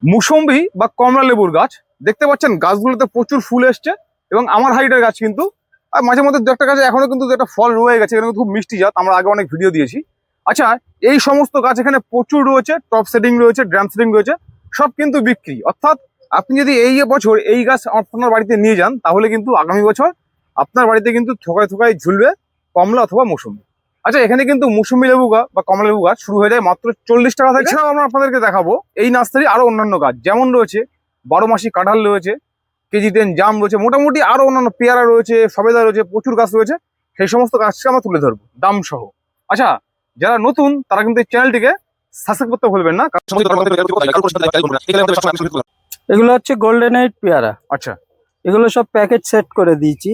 মুসম্বি বা কমলা লেবুর গাছ দেখতে পাচ্ছেন, গাছগুলোতে প্রচুর ফুল এসছে এবং আমার হাইটের গাছ কিন্তু। আর মাঝে মধ্যে দু একটা গাছে এখনো কিন্তু একটা ফল রয়ে গেছে, এখানে খুব মিষ্টি জাত, আমরা আগে অনেক ভিডিও দিয়েছি। আচ্ছা, এই সমস্ত গাছ এখানে প্রচুর রয়েছে, টপ সেটিং রয়েছে, ড্রাম সেটিং রয়েছে, সব কিন্তু বিক্রি। অর্থাৎ আপনি যদি এই বছর এই গাছ আপনার বাড়িতে নিয়ে যান, তাহলে কিন্তু আগামী বছর আপনার বাড়িতে কিন্তু থোকায় থোকায় ঝুলবে কমলা অথবা মৌসুমি। আচ্ছা, এখানে কিন্তু মৌসুমি লেবু গাছ বা কমলা লেবু গাছ শুরু হয়ে যায় মাত্র 40 টাকা থেকে। এছাড়াও আমরা আপনাদেরকে দেখাবো এই নার্সারি আরো অন্যান্য গাছ, যেমন রয়েছে 12 মাসি কাঁঠাল রয়েছে, কেজি 10 জাম রয়েছে, মোটামুটি আরো অন্যান্য পেয়ারা রয়েছে, সবেদা রয়েছে, প্রচুর গাছ রয়েছে। সেই সমস্ত গাছকে আমরা তুলে ধরবো দাম সহ। আচ্ছা, যারা নতুন তারা কিন্তু এই চ্যানেলটিকে সাবস্ক্রাইব করতে ভুলবেন না। এগুলো হচ্ছে গোল্ডেন এইট পেয়ারা। আচ্ছা, এগুলো সব প্যাকেট সেট করে দিয়েছি।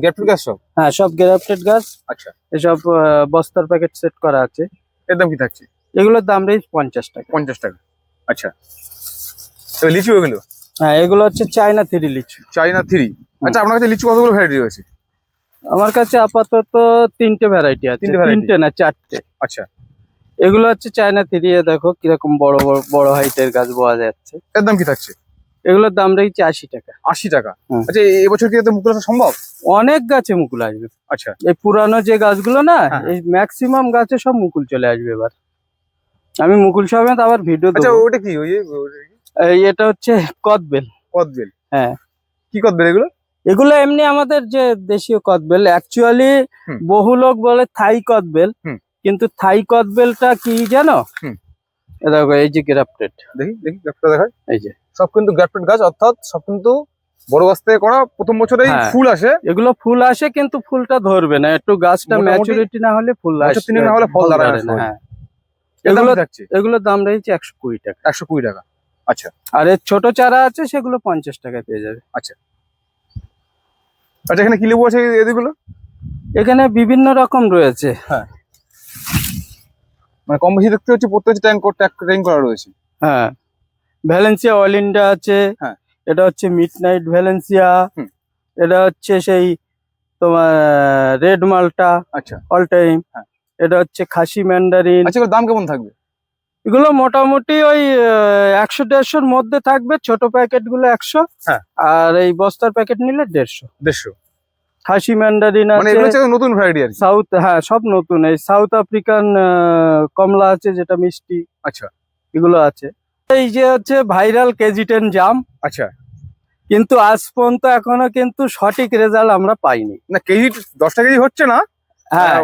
গ্রেপ্টেড গাছ সব? হ্যাঁ, সব গ্রাফটেড গাছ। আচ্ছা, এসব বস্তার প্যাকেট সেট করা আছে। এর দাম কি থাকছে? এগুলোর দাম রেঞ্জ 50 টাকা। 50 টাকা। আচ্ছা, লিচু এগুলো? হ্যাঁ, এগুলো হচ্ছে চায়না 3 লিচু। চাইনা 3। আচ্ছা, আপনার কাছে লিচু কতগুলো ভ্যারাইটি রয়েছে? আমার কাছে আপাতত 3টে ভ্যারাইটি আছে। 3টে না 4টে। আচ্ছা, এগুলো হচ্ছে চায়না 3। দেখো কিরকম বড় বড় বড় হাইটের গাছ পাওয়া যাচ্ছে। এর দাম কি থাকছে? এগুলোর দাম রয়েছে 80 টাকা। 80 টাকা। আচ্ছা, এবছর কি এতে মুকুল আসা সম্ভব? অনেক গাছে মুকুল আসবে। আচ্ছা, এই পুরানো যে গাছগুলো না, হ্যাঁ। এই ম্যাক্সিমাম গাছে সব মুকুল চলে আসবে এবার। আমি মুকুল সমেত আবার ভিডিও আচ্ছা, দেবো। ওটা কি? এটা হচ্ছে কদবেল। কদবেল? হ্যাঁ। কি কদবেল এগুলো? এগুলো এমনি আমাদের যে দেশীয় কদবেল। অ্যাকচুয়ালি হুম। বহু লোক বলে থাই কদবেল, হুম। কিন্তু থাই কদবেলটা কি জানো? হুম। এ দেখো, এই যে গ্রাফটেড। দেখি দেখি গাছটা দেখায়। এই যে সব কিন্তু গ্রাফটেড গাছ, অর্থাৎ সব কিন্তু বড় গাছ থেকে করা। প্রথম বছরেই হ্যাঁ। ফুল আসে। এগুলো ফুল আসে কিন্তু ফুলটা ধরবে না, একটু গাছটা মোটামুটি ম্যাচুরিটি না হলে ফুল বছর আসে তিনেক না হলে ফল দাঁড়ায় না। হ্যাঁ। এগুলো এগুলো থাকছে এগুলোর দাম রয়েছে 120 টাকা। 120 টাকা। আচ্ছা, আর এর ছোট চারা আছে, সেগুলো 50 টাকায় পেয়ে যাবে। আচ্ছা, এখানে কি লেবু আছে এদিকগুলো? এখানে বিভিন্ন রকম রয়েছে। হ্যাঁ, মানে কম বেশি দেখতে হচ্ছে প্রত্যেকটা ট্যাঙ্ক করা রয়েছে। হ্যাঁ, ভ্যালেন্সিয়া অল ইন্ডিয়া আছে। হ্যাঁ। এটা হচ্ছে মিডনাইট ভ্যালেন্সিয়া। হুম। এটা হচ্ছে সেই তোমার রেড মালটা আচ্ছা, অল টাইম। হ্যাঁ। এটা হচ্ছে খাসি ম্যান্ডারিন। আচ্ছা, এগুলোর দাম কেমন থাকবে? এগুলো মোটামুটি ওই 100-150-র মধ্যে থাকবে। ছোট প্যাকেট গুলো 100। হ্যাঁ। আর এই বস্তার প্যাকেট নিলে 150। 150। খাসি ম্যান্ডারিন মানে আছে। এগুলো হচ্ছে নতুন ভ্যারাইটি আর কি? সাউথ, হ্যাঁ, সব নতুন। এই সাউথ আফ্রিকান কমলা আছে, যেটা মিষ্টি। আচ্ছা, এগুলো আছে। এই যে হচ্ছে ভাইরাল কেজি 10 জাম। আচ্ছা। কিন্তু আজ পর্যন্ত এখনো কিন্তু সঠিক রেজাল্ট আমরা পাইনি। না, কেজি 10টা কেজি হচ্ছে না। হ্যাঁ,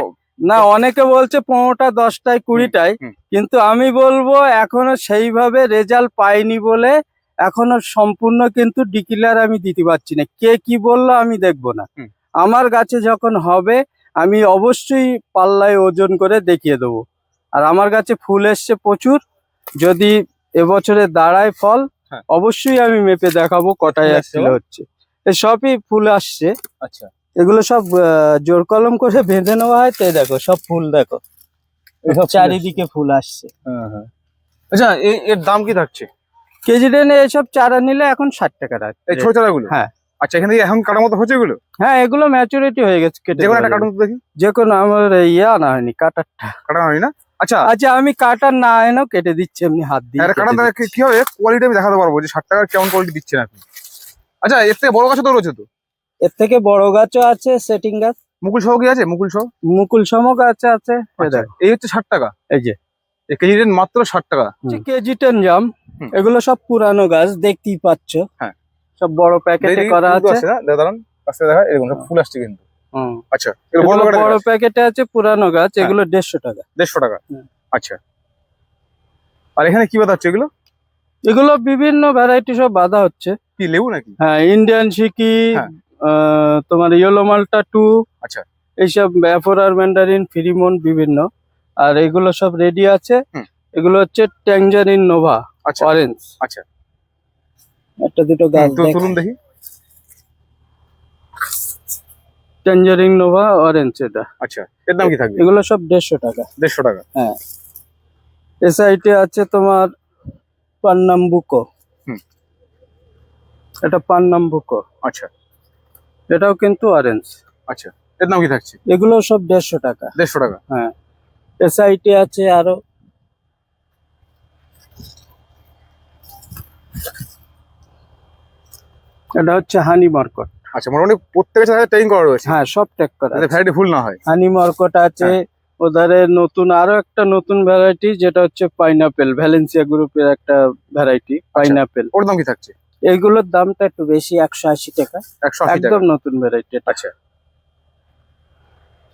না, অনেকে বলছে 15টা 10টায় 20টায়, হুম। কিন্তু আমি বলবো এখনো সেইভাবে রেজাল্ট পাইনি বলে এখনো সম্পূর্ণ কিন্তু ডিক্লেয়ার আমি দিতে পারছি না। কে কি বললো আমি দেখবো না। হুম। আমার গাছে যখন হবে আমি অবশ্যই পাল্লায় ওজন করে দেখিয়ে দেবো। আর আমার গাছে ফুল এসছে প্রচুর। যদি এবছরে দাঁড়ায় ফল, হ্যাঁ, অবশ্যই আমি মেপে দেখাবো কটায় ফুল আসছে আসলে হচ্ছে। এই সবই ফুল আসছে। আচ্ছা, এগুলো সব জোর কলম করে বেঁধে নেওয়া হয়। তাই দেখো সব ফুল, দেখো এসব চারিদিকে ফুল আসছে। হ্যাঁ, হ্যাঁ। আচ্ছা, এর দাম কি থাকছে? কেজি টেনে এসব চারা নিলে এখন 60 টাকা রাখছে। এই ছোট চারাগুলো? হ্যাঁ। আচ্ছা, এখান থেকে এখন কাটার মতো হচ্ছে এগুলো? হ্যাঁ, এগুলো ম্যাচুরিটি হয়ে গেছে, কেটে যেকোনো একটা কার্টুন দেখি। যে কোনো। আমার আনা হয়নি, কাটারটা কাটা হয় না? আচ্ছা, আচ্ছা, আমি কাটার না এনেও কেটে দিচ্ছি এমনি হাত দিয়ে। কাটা কি হবে কোয়ালিটি আমি দেখাতে পারবো যে 60 টাকার কেমন কোয়ালিটি দিচ্ছেন আপনি। আচ্ছা, এর থেকে বড় গাছও তো রয়েছে তো? এর থেকে বড় গাছও আছে, সেটিং গাছ। মুকুল সহ কি আছে? মুকুল সহ? মুকুল সম গাছ আছে। এই আচ্ছা, দেখো, এই হচ্ছে 60 টাকা। এই যে এই কেজি রেট মাত্র 60 টাকা। কেজি 10 জাম। হুম। এগুলো সব পুরানো গাছ, দেখতেই পাচ্ছ। হ্যাঁ। সব বড় প্যাকেটে করা আছে। দাঁড়ান, কাছে দেখা, এরকম সব ফুল আসছে কিন্তু। হুম। আচ্ছা, এগুলো বড় প্যাকেটে আছে, পুরানো গাছ। এগুলো 150 টাকা। 150 টাকা। হুম। আচ্ছা, আর এখানে কি বাঁধা হচ্ছে এগুলো? এগুলো বিভিন্ন ভ্যারাইটি সব বাঁধা হচ্ছে। কি লেবু নাকি? হ্যাঁ, ইন্ডিয়ান শিকি, হ্যাঁ। তোমার ইয়েলো মাল্টা 2। আচ্ছা, এইসব ব্যাফোরার ম্যান্ডারিন, ফিরিমন বিভিন্ন। আর এগুলো সব রেডি আছে। হুম। এগুলো হচ্ছে ট্যাঞ্জারিন নোভা আচ্ছা, অরেঞ্জ। আচ্ছা, একটা দুটো গাছ তুলুন দেখি। ট্যাঞ্জারিন নোভা অরেঞ্জ এটা। আচ্ছা, এর দাম কি থাকবে? এগুলো সব 150 টাকা। 150 টাকা। হ্যাঁ। এসআইটি আছে তোমার পান্নাম্বুকো। হুম। এটা পান্নাম্বুকো। আচ্ছা, এটাও কিন্তু অরেঞ্জ। আচ্ছা, এর দাম কি থাকছে? এগুলো সব 150 টাকা। 150 টাকা। হ্যাঁ। এসআইটি আছে আরো। এটা হচ্ছে হানি মর্কট। আচ্ছা, মোটামুটি প্রত্যেকের সাথে ট্রেনিং করা রয়েছে, হ্যাঁ সব টেক করা যাতে ভ্যারাইটি ফুল না হয়। হানি মর্কট আছে, ওধারে নতুন আরো একটা নতুন ভ্যারাইটি যেটা হচ্ছে পাইনাপেল, ভ্যালেন্সিয়া গ্রুপের একটা ভ্যারাইটি পাইনাপেল। ওর দাম কি থাকছে? এইগুলোর দামটা একটু বেশি, 180 টাকা, 180 টাকা। একদম নতুন ভ্যারাইটি। আচ্ছা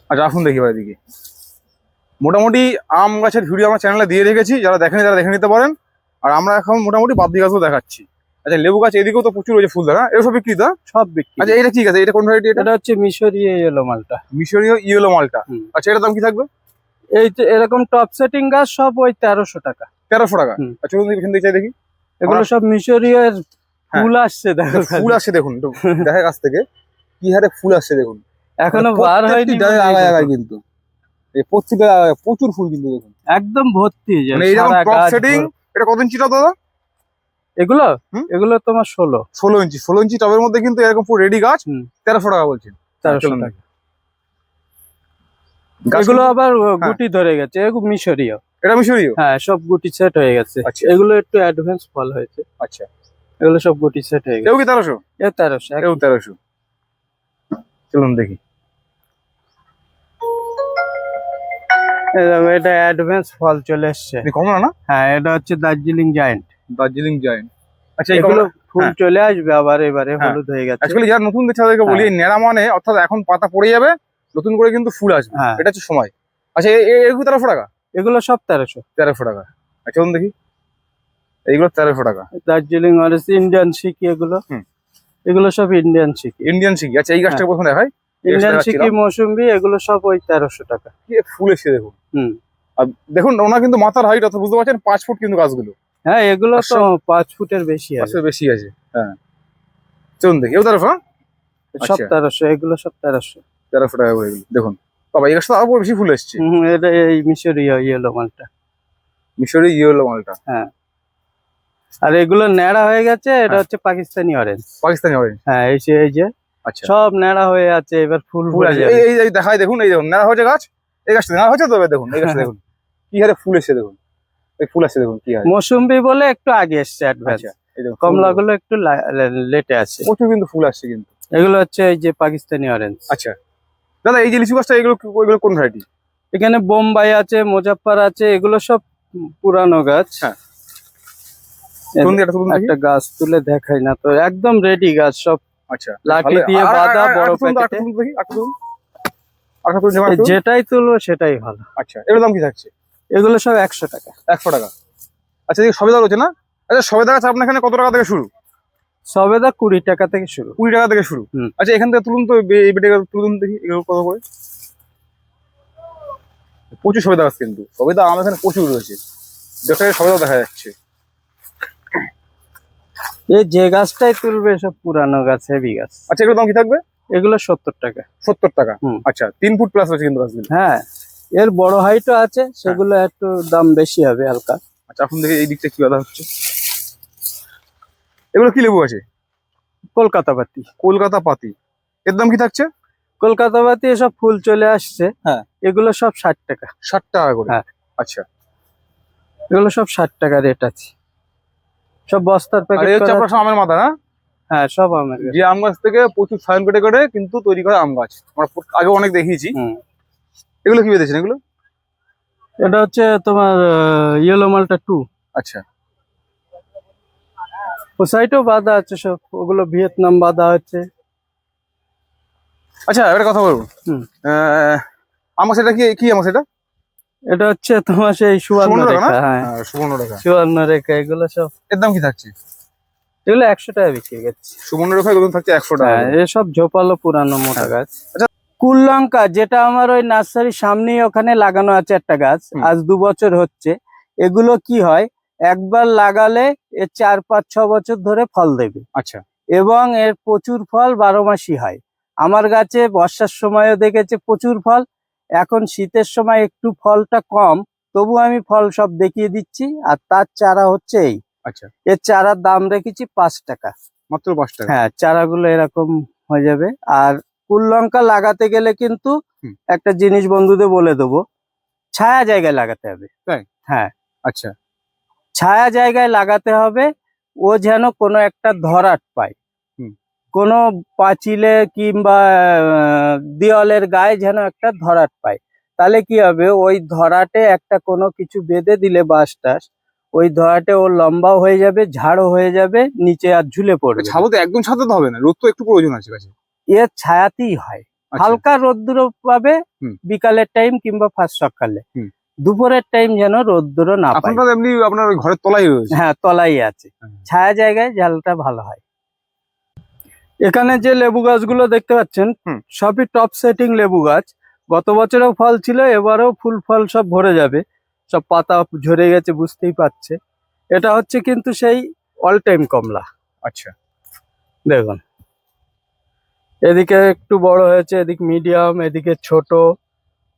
আচ্ছা, আসুন দেখি এবার এদিকে। মোটামুটি আম গাছের ভিডিও আমার চ্যানেলে দিয়ে রেখেছি, যারা দেখেনি তারা দেখে নিতে পারেন। আর আমরা এখন মোটামুটি বাদ্যি গাছও দেখাচ্ছি। আচ্ছা, লেবু গাছ এদিকেও তো প্রচুর রয়েছে ফুল দানা, এর সব বিক্রি তো? সব বিক্রি। আচ্ছা, এটা ঠিক আছে, এটা কোন ভ্যারাইটি? এটা হচ্ছে মিশরীয় ইয়েলো মালটা। মিশরীয় ইয়েলো মালটা। হুম। আচ্ছা, এটার দাম কি থাকবে? এই তো এরকম টপ সেটিং গাছ সব ওই 1300 টাকা। 1300 টাকা। হুম। আচ্ছা, চলুন এখান থেকে চাই দেখি। এগুলো সব মিশরীয় ফুল আসছে, দেখো ফুল আসছে দেখুন, একটু দেখা গাছ থেকে কি হারে ফুল আসছে দেখুন। এখনো বার হয়নি, আগায় আগায় কিন্তু এই প্রত্যেকটা প্রচুর ফুল কিন্তু দেখুন, একদম ভর্তি হয়ে যায়। মানে এইরকম সারা ক্রপ গাছ সেটিং। ভর্তি। এটা কত ইঞ্চি টব দাদা? এগুলো হুম? এগুলো তোমার 16 ইঞ্চি। 16 ইঞ্চি টবের মধ্যে কিন্তু এরকম পুরো রেডি গাছ। হুম। 1300 টাকা বলছেন। 1300 চলুন টাকা। গাছ এগুলো কিন্তু- আবার গুটি ধরে গেছে, এগুলো মিশরীয়। এটা মিশরীয়? হ্যাঁ সব গুটি সেট হয়ে গেছে। আচ্ছা। এগুলো একটু অ্যাডভান্স ফল হয়েছে। আচ্ছা, এগুলো সব গুটি সেট হয়ে গেছে। এও কি 1300? এ 1300। এও 1300। চলুন দেখি। এটা অ্যাডভান্স ফল চলে এসছে। কমলা না? হ্যাঁ এটা হচ্ছে দার্জিলিং জায়ান্ট। দার্জিলিং জায়েন্ট। আচ্ছা, এগুলো ফুল হ্যাঁ। চলে আসবে আবার, এবারে হ্যাঁ। হলুদ হয়ে গেছে। অ্যাকচুয়ালি যারা নতুন দেখছে তাদেরকে বলি, হ্যাঁ। নেড়া মানে অর্থাৎ এখন পাতা পড়ে যাবে, নতুন করে কিন্তু ফুল আসবে, হ্যাঁ। এটা হচ্ছে সময়। আচ্ছা, এগুলো 1300 টাকা? এগুলো সব 1300। 1300 টাকা। আচ্ছা, চলুন দেখি। এইগুলো 1300 টাকা। দার্জিলিং অরেঞ্জ, ইন্ডিয়ান সিকি এগুলো। হুম। এগুলো সব ইন্ডিয়ান সিকি। ইন্ডিয়ান সিকি। আচ্ছা, এই গাছটা প্রথমে দেখাই। ইন্ডিয়ান গাছটা সিকি দেখাচ্ছিলাম। মৌসুম্বি এগুলো সব ওই 1300 টাকা। কি ফুল এসছে দেখুন। হুম। আর দেখুন ওনার কিন্তু মাথার হাইট অর্থাৎ বুঝতে পারছেন 5 ফুট কিন্তু গাছগুলো। হ্যাঁ এগুলো তো 500 5 ফুটের বেশি আছে। আসলে বেশি আছে। হ্যাঁ, চলুন দেখি। এও 1300? সব আচ্ছা। 1300, এগুলো সব 1300। 1300 টাকা করে এগুলো দেখুন। বাবা, এই গাছটা আরো বেশি ফুল এসছে। এটা এই মিশরীয় ইয়েলো মালটা। মিশরি ইয়েলো মালটা। হ্যাঁ। আর এগুলো ন্যাড়া হয়ে গেছে, এটা হ্যাঁ। হচ্ছে পাকিস্তানি অরেঞ্জ। পাকিস্তানি অরেঞ্জ। হ্যাঁ এই যে আচ্ছা, সব ন্যাড়া হয়ে আছে, এবার ফুল ফুল ভরে আছে। যাবে। এই দেখাই দেখুন, এই দেখুন নেড়া হয়েছে গাছ। এই গাছটা নেড়া হয়েছে তো, এবার দেখুন এই গাছটা দেখুন কি হারে ফুল এসছে দেখুন। এই ফুল আসছে দেখুন কি হারে। মৌসুম্বি বলে একটু আগে এসছে অ্যাডভান্স। আচ্ছা, এই দেখুন কমলা ফুল গুলো একটু লেটে আছে। প্রচুর কিন্তু ফুল আসছে কিন্তু। এগুলো হচ্ছে এই যে পাকিস্তানি অরেঞ্জ। আচ্ছা দাদা, এই যে লিচু গাছটা এগুলো কোন ভ্যারাইটি? এখানে বোম্বাই আছে, মুজাফফর আছে, এগুলো সব পুরানো গাছ। হ্যাঁ। তুলুন দেখি, এটা তুলুন দেখি। একটা গাছ তুলে দেখাই না তো, একদম রেডি গাছ সব। আচ্ছা, লাঠি ভালো। দিয়ে বাঁধা বড় আরেকটা তুলুন তো, প্যাকেটে। আরেকটা তুলুন দেখি, আরেকটা তুলুন। আরেকটা তুলুন, যেমন আরেকটা তুলুন। যেটাই তুলবো সেটাই ভালো। আচ্ছা, এর দাম কি থাকছে? এগুলো সব 100 টাকা। 100 টাকা। আচ্ছা, এই সবেদা রয়েছে না? আচ্ছা, সবেদা গাছ আপনার এখানে কত টাকা থেকে শুরু? সবেদা 20 টাকা থেকে শুরু। 20 টাকা থেকে শুরু। হুম। আচ্ছা, এখান থেকে তুলুন তো, এই বেটে তুলুন দেখি এগুলো কত করে। প্রচুর সবেদা গাছ কিন্তু, সবেদা আমার এখানে প্রচুর রয়েছে। দেখতে সবেদা দেখা যাচ্ছে। এই যে গাছটাই তুলবে সব পুরানো গাছ, হেভি গাছ। আচ্ছা, এগুলোর দাম কি থাকবে? এগুলো 70 টাকা। 70 টাকা। হুম। আচ্ছা, 3 ফুট প্লাস আছে কিন্তু গাছগুলো। হ্যাঁ এর বড় হাইটও আছে, সেগুলো একটু দাম বেশি হবে হালকা। আচ্ছা, এখন দেখি এই দিকটা কি বাধা হচ্ছে। এগুলো কি লেবু আছে? কলকাতা পাতি। কলকাতা পাতি। এর দাম কি থাকছে? কলকাতা পাতি এসব ফুল চলে আসছে। হ্যাঁ। এগুলো সব 60 টাকা। 60 টাকা করে। হ্যাঁ। আচ্ছা, এগুলো সব 60 টাকা রেট আছে, সব বস্তার আর প্যাকেট এই হচ্ছে আপনার আমের মাথা না? হ্যাঁ সব আমের গাছ। যে আম গাছ থেকে প্রচুর সায়ন কেটে কেটে কিন্তু তৈরি করে আম গাছ, আমরা আগে অনেক দেখিয়েছি। হুম। এগুলো কি বেঁধেছেন এগুলো? এটা হচ্ছে তোমার ইয়েলো মালটা 2। আচ্ছা, ও সাইডেও বাঁধা আছে সব, ওগুলো ভিয়েতনাম বাঁধা হচ্ছে। আচ্ছা, একটা কথা বলবো। হুম। আম গাছ এটা কি আম গাছ এটা? এটা হচ্ছে তোমার সেই সুবর্ণ সুবর্ণ রেখা না? রেখা। হ্যাঁ হ্যাঁ, 54 টাকা। সুবর্ণ রেখা, এগুলো সব। এর দাম কি থাকছে? এগুলো 100 টাকা বিক্রি করছে। 54 রেখা এগুলো থাকছে 100 টাকা হ্যাঁ করে। এসব ঝোপালো পুরানো মোটা হ্যাঁ। গাছ। আচ্ছা। কুল লঙ্কা যেটা আমার ওই নার্সারির সামনেই ওখানে লাগানো আছে একটা গাছ, হুম। আজ 2 বছর হচ্ছে। এগুলো কি হয়, একবার লাগালে এর 4-5-6 বছর ধরে ফল দেবে, আচ্ছা, এবং এর প্রচুর ফল 12 মাসই হয়। আমার গাছে বর্ষার সময়ও দেখেছে প্রচুর ফল, এখন শীতের সময় একটু ফলটা কম, তবু আমি ফল সব দেখিয়ে দিচ্ছি। আর তার চারা হচ্ছে এই, আচ্ছা, এর চারার দাম রেখেছি 5 টাকা। মাত্র 5 টাকা। হ্যাঁ চারাগুলো এরকম হয়ে যাবে। আর কুল লঙ্কা লাগাতে গেলে কিন্তু হুম। একটা জিনিস বন্ধুদের বলে দেবো, ছায়া জায়গায় লাগাতে হবে। তাই? হ্যাঁ আচ্ছা, ছায়া জায়গায় লাগাতে হবে, ও যেন কোনো একটা ধরাট পায়। হুম। কোনো পাঁচিলে কিংবা দেওয়ালের গায়ে যেন একটা ধরাট পায়। তাহলে কি হবে, ওই ধরাটে একটা কোনো কিছু বেঁধে দিলে বাঁশ টাস, ওই ধরাটে ও লম্বাও হয়ে যাবে, ঝাড়ও হয়ে যাবে, নিচে আর ঝুলে পড়বে না। ছাদও তো একদম ছাদে তো হবে না, রোদ তো একটু প্রয়োজন আছে গাছে। এর ছায়াতেই হয়। আচ্ছা। হালকা রোদ্দুর পাবে হুম। বিকালের টাইম কিংবা ফার্স্ট সকালে। হুম। দুপুরের টাইম যেন রোদ্দুর না পায়। আপনার এমনি আপনার ওই ঘরের তলাই রয়েছে। হ্যাঁ, তলাই আছে, হ্যাঁ। ছায়া জায়গায় ঝালটা ভালো হয়। এখানে যে লেবু গাছগুলো দেখতে পাচ্ছেন হুম। সবই টপ সেটিং লেবু গাছ। গত বছরেও ফল ছিল, এবারেও ফুল ফল সব ভরে যাবে। সব পাতা ঝরে গেছে, বুঝতেই পারছে। এটা হচ্ছে কিন্তু সেই অল টাইম কমলা। আচ্ছা। দেখুন, এদিকে একটু বড় হয়েছে, এদিকে মিডিয়াম, এদিকে ছোট।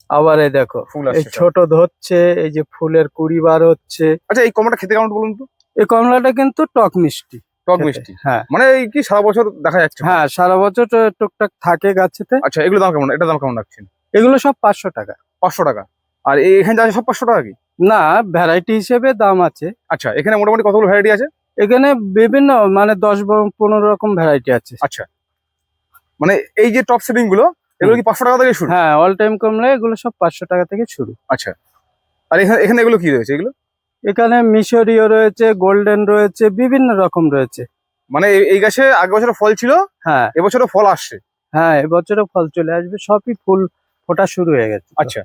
আবার এই দেখো, ফুল এই আসছে সব। ছোট ধরছে, এই যে ফুলের কুড়ি বার হচ্ছে। আচ্ছা, এই কমলাটা খেতে কেমন বলুন তো? এই কমলাটা কিন্তু টক মিষ্টি। টক খেতে। মিষ্টি? হ্যাঁ মানে এই কি সারা বছর দেখা যাচ্ছে? হ্যাঁ, সারা বছর টুকটাক থাকে গাছেতে। আচ্ছা, এগুলো দাম কেমন, এটা দাম কেমন রাখছেন? এগুলো সব 500 টাকা। 500 টাকা? আর এখানে যা আছে সব 500 টাকা কি? না, ভ্যারাইটি হিসেবে দাম আছে। আচ্ছা, এখানে মোটামুটি কতগুলো ভ্যারাইটি আছে? এখানে বিভিন্ন মানে 10-15 রকম ভ্যারাইটি আছে। আচ্ছা, মানে এই যে টপ সেটিং গুলো, এগুলো কি 500 টাকা থেকে শুরু? হ্যাঁ, অল টাইম কমলা এগুলো সব 500 টাকা থেকে শুরু। আচ্ছা, আর এখানে এখানে এগুলো কি রয়েছে এগুলো? এখানে মিশরীয় রয়েছে, গোল্ডেন রয়েছে, বিভিন্ন রকম রয়েছে। মানে এই গাছে আগের বছর ফল ছিল, হ্যাঁ এবছরও ফল আসছে? হ্যাঁ, এবছরও ফল চলে আসবে, সবই ফুল ফোটা শুরু হয়ে গেছে। আচ্ছা।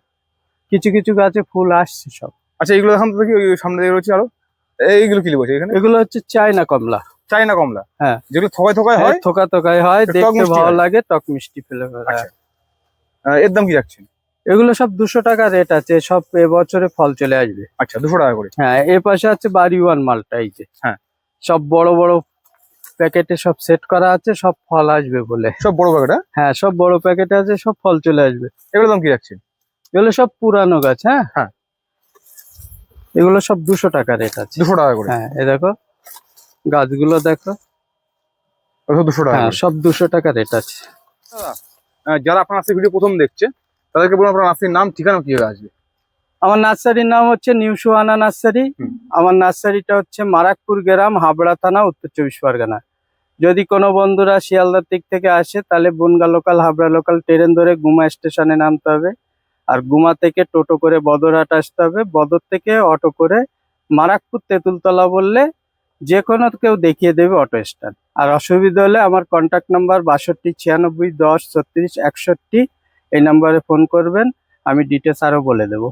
কিছু কিছু গাছে ফুল আসছে সব। আচ্ছা, এগুলো দেখান তো দেখি, ওই সামনে দিকে রয়েছে আরো। এইগুলো কি বলছে এখানে? এগুলো হচ্ছে চায়না কমলা। চাইনা কমলা? হ্যাঁ। যেগুলো থোকায় থোকায় হয়? থোকা থোকায় হয়, একটু টক দেখতে মিষ্টি ভালো হয়। লাগে, টক মিষ্টি ফেলে। আচ্ছা। এর দাম কি রাখছেন? এগুলো সব 200 টাকা রেট আছে, সব এবছরে ফল চলে আসবে। আচ্ছা, 200 টাকা করে? হ্যাঁ, এ পাশে আছে বাড়িওয়ান মালটা, এই যে। হ্যাঁ। সব বড় বড় প্যাকেটে সব সেট করা আছে, সব ফল আসবে বলে। সব বড় প্যাকেট? হ্যাঁ, সব বড় প্যাকেটে আছে, সব ফল চলে আসবে। এগুলোর দাম কি রাখছেন? এগুলো সব পুরানো গাছ। হ্যাঁ হ্যাঁ। এগুলো সব 200 টাকা রেট আছে। 200 টাকা করে? হ্যাঁ, এ দেখো গাছগুলো দেখো। 200 টাকা হ্যাঁ, করে? সব 200 টাকা রেট আছে। যারা আপনার নার্সারি ভিডিও প্রথম দেখছে তাদেরকে বলুন আপনার নার্সারির নাম, ঠিকানা কিভাবে আসবে? আমার নার্সারির নাম হচ্ছে নিউ সুহানা নার্সারি। হুম। আমার নার্সারিটা হচ্ছে মারাকপুর গ্রাম, হাবড়া থানা, উত্তর 24 পরগনা। যদি কোনো বন্ধুরা শিয়ালদার দিক থেকে আসে তাহলে Bangaon local, Habra local train ধরে গুমা স্টেশনে নামতে হবে। আর গুমা থেকে টোটো করে বদরহাট আসতে হবে। বদর থেকে অটো করে মারাকপুর তেঁতুলতলা বললে যে কোনো কেউ দেখিয়ে দেবে অটো স্ট্যান্ড। আর অসুবিধা হলে আমার কন্ট্যাক্ট নাম্বার 62 96 10 36 61, এই নাম্বারে ফোন করবেন, আমি ডিটেলস আরও বলে দেবো।